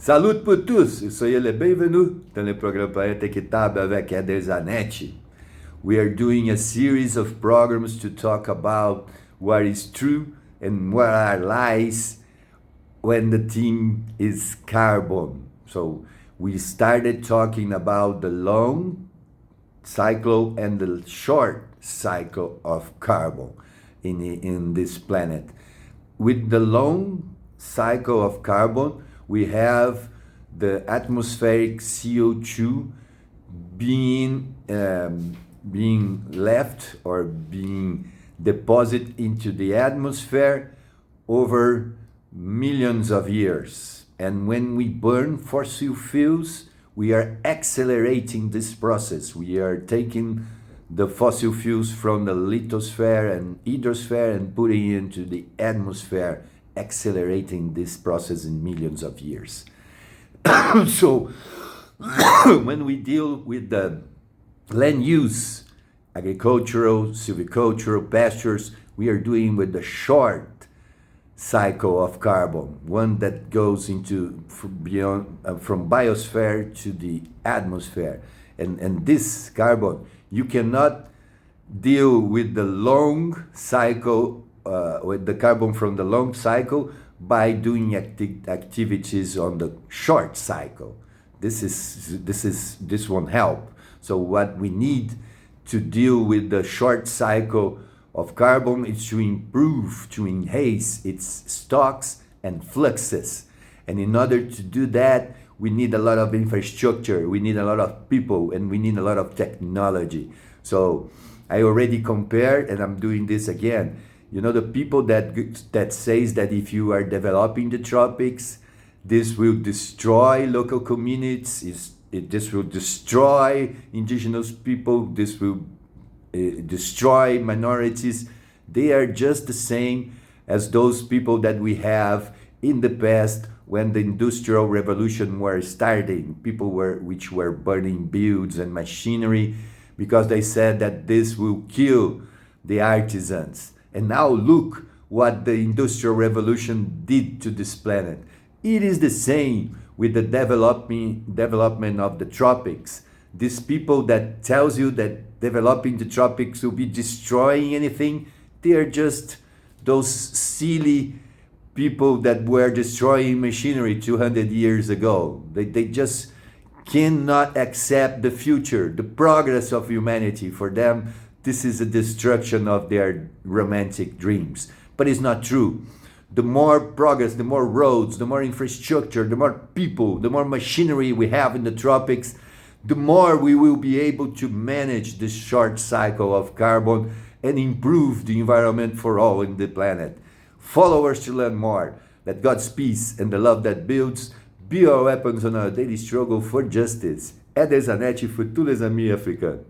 Salut pour tous, soyez les bienvenus dans le programme Planète Équitable avec Eder Zanetti. We are doing a series of programs to talk about what is true and what are lies when the theme is carbon. So we started talking about the long cycle and the short cycle of carbon in this planet. With the long cycle of carbon, we have the atmospheric CO2 being left or being deposited into the atmosphere over millions of years. And when we burn fossil fuels, we are accelerating this process. We are taking the fossil fuels from the lithosphere and hydrosphere and putting it into the atmosphere, accelerating this process in millions of years. So when we deal with the land use, agricultural, silvicultural, pastures, we are doing with the short cycle of carbon, one that goes into beyond from biosphere to the atmosphere. And this carbon, you cannot deal with the long cycle, with the carbon from the long cycle by doing activities on the short cycle. This won't help. So what we need to deal with the short cycle of carbon is to improve, to enhance its stocks and fluxes. And in order to do that, we need a lot of infrastructure, we need a lot of people, and we need a lot of technology. So I already compared, and I'm doing this again. You know, the people that says that if you are developing the tropics, this will destroy local communities, this will destroy indigenous people, this will destroy minorities. They are just the same as those people that we have in the past when the Industrial Revolution was starting. People which were burning builds and machinery because they said that this will kill the artisans. And now look what the Industrial Revolution did to this planet. It is the same with the development of the tropics. These people that tells you that developing the tropics will be destroying anything, they are just those silly people that were destroying machinery 200 years ago. They just cannot accept the future, the progress of humanity. For them, this is a destruction of their romantic dreams. But it's not true. The more progress, the more roads, the more infrastructure, the more people, the more machinery we have in the tropics, the more we will be able to manage this short cycle of carbon and improve the environment for all in the planet. Follow us to learn more. Let God's peace and the love that builds be our weapons on our daily struggle for justice. Eder Zanetti, Futur les Amis Africains.